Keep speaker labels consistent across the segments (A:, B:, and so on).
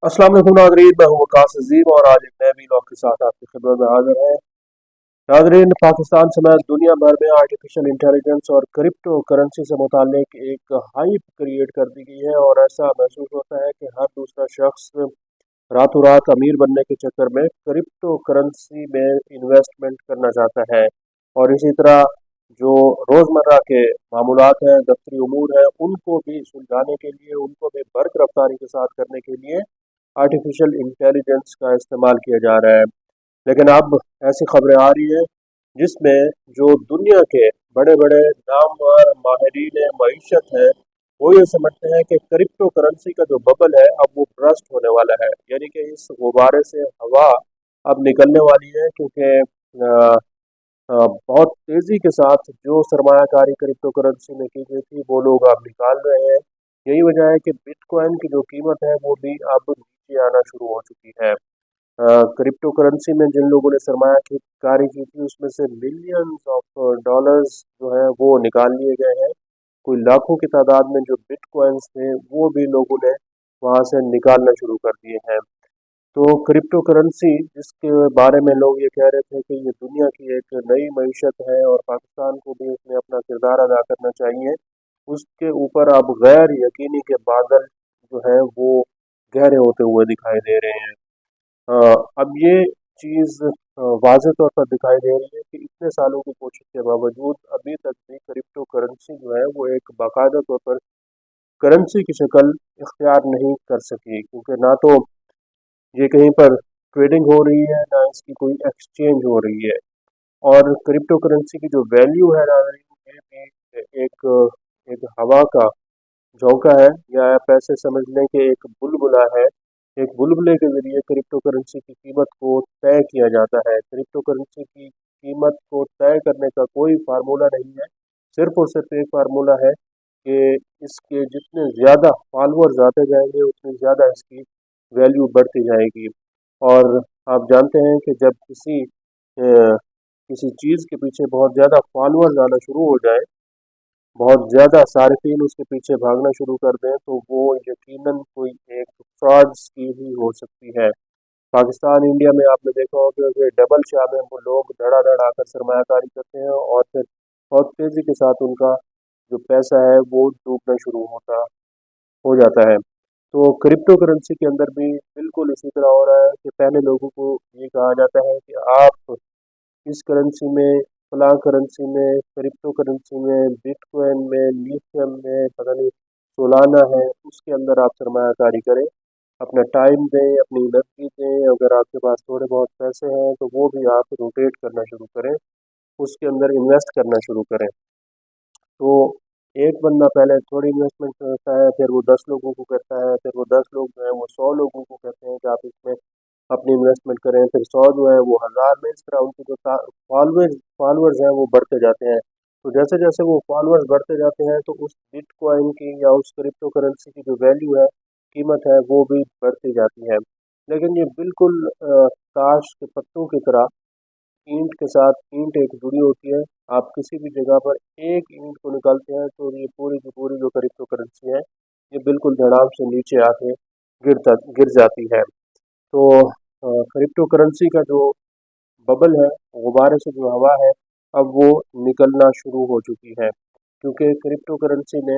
A: अस्सलाम वालेकुम नाज़रीन, मैं हूँ वकास अजीम और आज एक नए वीलॉग के साथ आपकी खिदमत में हाजिर है। नाज़रीन, पाकिस्तान समेत दुनिया भर में आर्टिफिशियल इंटेलिजेंस और क्रिप्टो करेंसी से मुतालिक एक हाइप क्रिएट कर दी गई है और ऐसा महसूस होता है कि हर दूसरा शख्स रातों रात अमीर बनने के चक्कर में क्रिप्टो करेंसी में इन्वेस्टमेंट करना चाहता है। और इसी तरह जो रोज़मर्रा के मामूलात हैं, दफ्तरी उमूर हैं, उनको भी सुलझाने के लिए, उनको भी बर्क रफ्तारी के साथ करने के लिए आर्टिफिशियल इंटेलिजेंस का इस्तेमाल किया जा रहा है। लेकिन अब ऐसी खबरें आ रही हैं जिसमें जो दुनिया के बड़े बड़े नामवर माहिरीन मईशत हैं वो ये समझते हैं कि क्रिप्टो करेंसी का जो बबल है अब वो ब्रस्ट होने वाला है, यानी कि इस गुब्बारे से हवा अब निकलने वाली है, क्योंकि बहुत तेज़ी के साथ जो सरमायाकारी क्रिप्टो करेंसी में की गई थी वो लोग अब निकाल रहे हैं। यही वजह है कि बिटकॉइन की जो कीमत है वो भी अब नीचे आना शुरू हो चुकी है। क्रिप्टो करेंसी में जिन लोगों ने सरमाया की कारी की थी उसमें से मिलियंस ऑफ डॉलर्स जो है वो निकाल लिए गए हैं। कोई लाखों की तादाद में जो बिटकॉइंस थे वो भी लोगों ने वहां से निकालना शुरू कर दिए हैं। तो क्रिप्टो करेंसी जिसके बारे में लोग ये कह रहे थे कि ये दुनिया की एक नई मईशत है और पाकिस्तान को भी इसमें अपना किरदार अदा करना चाहिए, उसके ऊपर अब गैर यकीनी के बादल जो है वो गहरे होते हुए दिखाई दे रहे हैं। अब ये चीज़ वाज़ेह तौर पर दिखाई दे रही है कि इतने सालों की कोशिश के बावजूद अभी तक भी क्रिप्टो करेंसी जो है वो एक बाकायदा तौर पर करेंसी की शक्ल इख्तियार नहीं कर सकी, क्योंकि ना तो ये कहीं पर ट्रेडिंग हो रही है ना इसकी कोई एक्सचेंज हो रही है। और क्रिप्टो करेंसी की जो वैल्यू है नाज़रीन, ये भी एक हवा का झोंका है, या आप ऐसे समझ लें कि एक बुलबुला है। एक बुलबुले के ज़रिए क्रिप्टो करेंसी की कीमत को तय किया जाता है। क्रिप्टो करेंसी की कीमत को तय करने का कोई फार्मूला नहीं है, सिर्फ़ और सिर्फ एक फार्मूला है कि इसके जितने ज़्यादा फॉलोअर्स आते जाएंगे उतनी ज़्यादा इसकी वैल्यू बढ़ती जाएगी। और आप जानते हैं कि जब किसी चीज़ के पीछे बहुत ज़्यादा फॉलोअर्स आना शुरू हो जाए, बहुत ज़्यादा सार्फिन उसके पीछे भागना शुरू कर दें, तो वो यकीनन कोई एक फ्रॉड स्कीम ही हो सकती है। पाकिस्तान इंडिया में आपने देखा होगा कि डबल शाह में वो लोग धड़ाधड़ आकर सरमायाकारी करते हैं और फिर बहुत तेज़ी के साथ उनका जो पैसा है वो डूबना शुरू हो जाता है। तो क्रिप्टो करेंसी के अंदर भी बिल्कुल इसी तरह हो रहा है कि पहले लोगों को ये कहा जाता है कि आप इस करेंसी में, फलां करेंसी में, क्रिप्टो करेंसी में, बिटकॉइन में, लिथियम में, पता नहीं सोलाना है, उसके अंदर आप सरमायाकारी करें, अपना टाइम दें, अपनी एनर्जी दें। अगर आपके पास थोड़े बहुत पैसे हैं तो वो भी आप रोटेट करना शुरू करें, उसके अंदर इन्वेस्ट करना शुरू करें। तो एक बंदा पहले थोड़ी इन्वेस्टमेंट करता है, फिर वो 10 लोगों को करता है, फिर वो 10 लोग जो हैं वो 100 लोगों को कहते हैं कि आप इसमें अपनी इन्वेस्टमेंट करें, फिर 100 जो है वो 1000 में, इस तरह उनके जो फॉलोअर्स हैं वो बढ़ते जाते हैं। तो जैसे जैसे वो फॉलोअर्स बढ़ते जाते हैं तो उस बिटकॉइन की या उस क्रिप्टो करेंसी की जो वैल्यू है, कीमत है, वो भी बढ़ती जाती है। लेकिन ये बिल्कुल ताश के पत्तों की तरह ईंट के साथ ईंट एक जुड़ी होती है। आप किसी भी जगह पर एक ईंट को निकालते हैं तो ये पूरी की पूरी जो क्रिप्टो करेंसी है ये बिल्कुल धड़ाम से नीचे आके गिर जाती है। तो क्रिप्टो करेंसी का जो बबल है, गुब्बारे से जो हवा है, अब वो निकलना शुरू हो चुकी है, क्योंकि क्रिप्टो करेंसी ने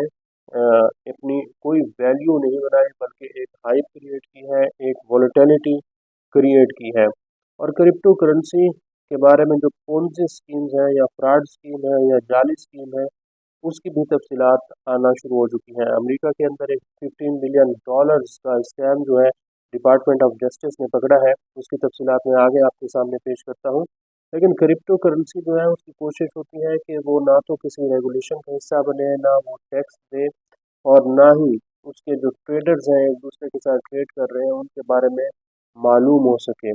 A: अपनी कोई वैल्यू नहीं बनाई बल्कि एक हाइप क्रिएट की है, एक वोलेटिलिटी क्रिएट की है। और क्रिप्टो करेंसी के बारे में जो पोंजी स्कीम्स हैं या फ्रॉड स्कीम है या जाली स्कीम है, उसकी भी तफसीलात आना शुरू हो चुकी हैं। अमेरिका के अंदर एक $15 बिलियन का स्कैम जो है डिपार्टमेंट ऑफ जस्टिस ने पकड़ा है, उसकी तफसीलात मैं आगे आपके सामने पेश करता हूँ। लेकिन क्रिप्टो करेंसी जो है उसकी कोशिश होती है कि वो ना तो किसी रेगुलेशन का हिस्सा बने, ना वो टैक्स दे, और ना ही उसके जो ट्रेडर्स हैं एक दूसरे के साथ ट्रेड कर रहे हैं उनके बारे में मालूम हो सके।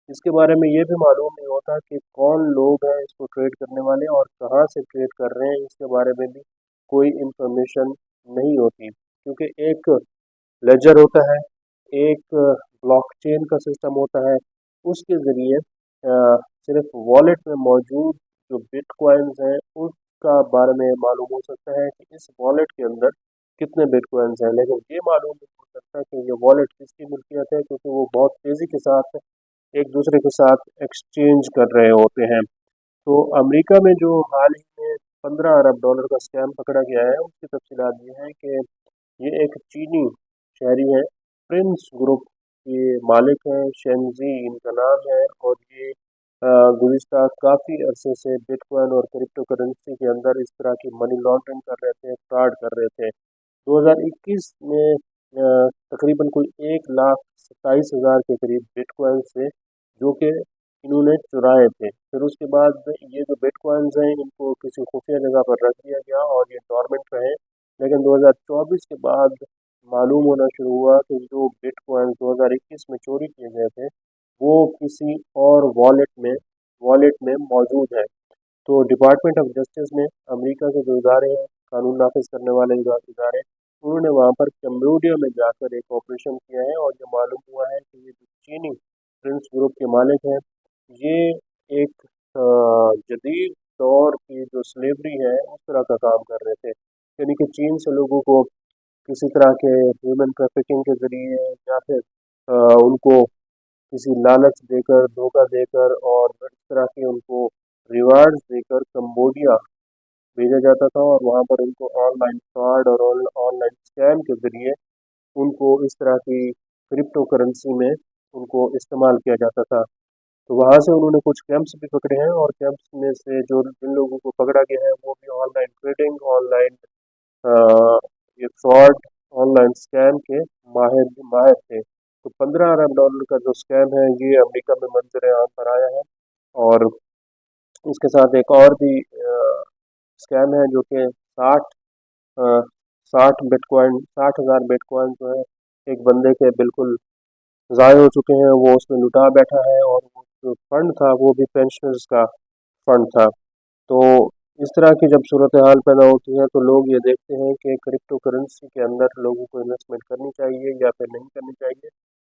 A: इसके बारे में ये भी मालूम नहीं होता कि कौन लोग हैं इसको ट्रेड करने वाले और कहाँ से ट्रेड कर रहे हैं, इसके बारे में भी कोई इंफॉर्मेशन नहीं होती, क्योंकि एक लेजर होता है, एक ब्लॉकचेन का सिस्टम होता है, उसके ज़रिए सिर्फ वॉलेट में मौजूद जो बिटकॉइंस हैं उसका बारे में मालूम हो सकता है कि इस वॉलेट के अंदर कितने बिटकॉइंस हैं, लेकिन ये मालूम नहीं सकता कि ये वॉलेट किसकी मिल्कियत है, क्योंकि वो बहुत तेज़ी के साथ एक दूसरे के साथ एक्सचेंज कर रहे होते हैं। तो अमेरिका में जो हाल ही में $15 अरब का स्कैम पकड़ा गया है, उसकी तफसीलात ये हैं कि ये एक चीनी शहरी है, प्रिंस ग्रुप के मालिक हैं, शेनजी इनका नाम है, और ये गुज़िश्ता काफ़ी अरसे से बिटकॉइन और क्रिप्टो करेंसी के अंदर इस तरह की मनी लॉन्ड्रिंग कर रहे थे, फ्रॉड कर रहे थे। 2021 में तकरीबन कोई 1,27,000 के करीब बिटकॉइन से, जो कि इन्होंने चुराए थे। फिर उसके बाद ये जो बिटकॉइंस हैं, इनको किसी खुफिया जगह पर रख दिया गया और ये डॉर्मेंट रहे। लेकिन 2024 के बाद मालूम होना शुरू हुआ कि जो बिटकॉइन 2021 में चोरी किए गए थे, वो किसी और वॉलेट में मौजूद है। तो डिपार्टमेंट ऑफ जस्टिस ने, अमेरिका के जो इदारे हैं, कानून नाफिज करने वाले इदारे, उन्होंने वहाँ पर कम्बोडिया में जाकर एक ऑपरेशन किया है, और ये मालूम हुआ है कि ये जो चीनी प्रिंस ग्रुप के मालिक हैं, ये एक जदीद दौर की जो स्लेवरी है उस तरह का काम कर रहे थे। यानी कि चीन से लोगों को किसी तरह के ह्यूमन ट्रैफिकिंग के ज़रिए, या फिर उनको किसी लालच देकर, धोखा देकर, और इस तरह के उनको रिवार्ड्स देकर कम्बोडिया भेजा जाता था, और वहाँ पर उनको ऑनलाइन फ्रॉड और ऑनलाइन स्कैम के ज़रिए उनको इस तरह की क्रिप्टो करेंसी में उनको इस्तेमाल किया जाता था। तो वहाँ से उन्होंने कुछ कैंप्स भी पकड़े हैं, और कैंप्स में से जो जिन लोगों को पकड़ा गया है वो भी ऑनलाइन ट्रेडिंग, ऑनलाइन ये फ्रॉड, ऑनलाइन स्कैम के माहिर माहिर थे। तो $15 अरब का जो स्कैम है, ये अमेरिका में मंजर आम पर आया है। और इसके साथ एक और भी स्कैम है, जो कि 60,000 बिटकॉइन जो है एक बंदे के बिल्कुल ज़ाय हो चुके हैं, वो उसमें लुटा बैठा है, और वो जो फंड था वो भी पेंशनर्स का फंड था। तो इस तरह की जब सूरत हाल पैदा होती है, तो लोग ये देखते हैं कि क्रिप्टो करेंसी के अंदर लोगों को इन्वेस्टमेंट करनी चाहिए या फिर नहीं करनी चाहिए।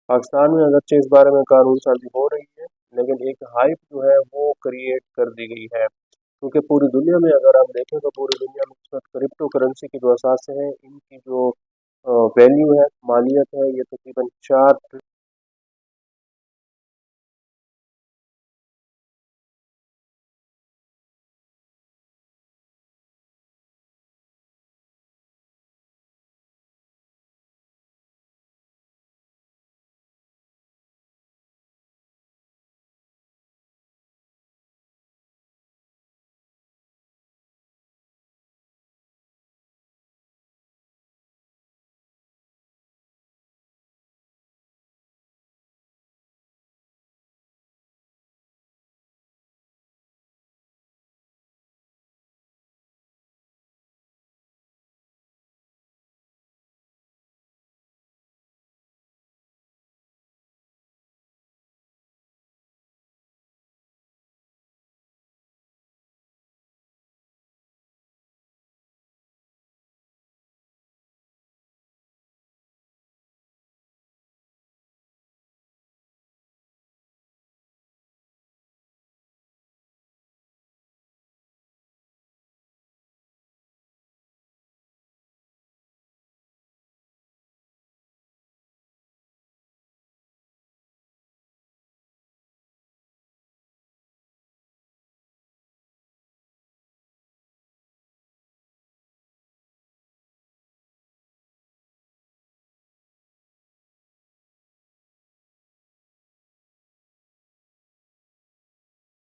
A: पाकिस्तान में अगरचे इस बारे में कानून साजी हो रही है, लेकिन एक हाइप जो है वो क्रिएट कर दी गई है, क्योंकि पूरी दुनिया में अगर आप देखें तो पूरी दुनिया में इस वक्त क्रिप्टो करेंसी की जो असासे हैं, इनकी जो वैल्यू है, मालियत है, ये तकरीबन 4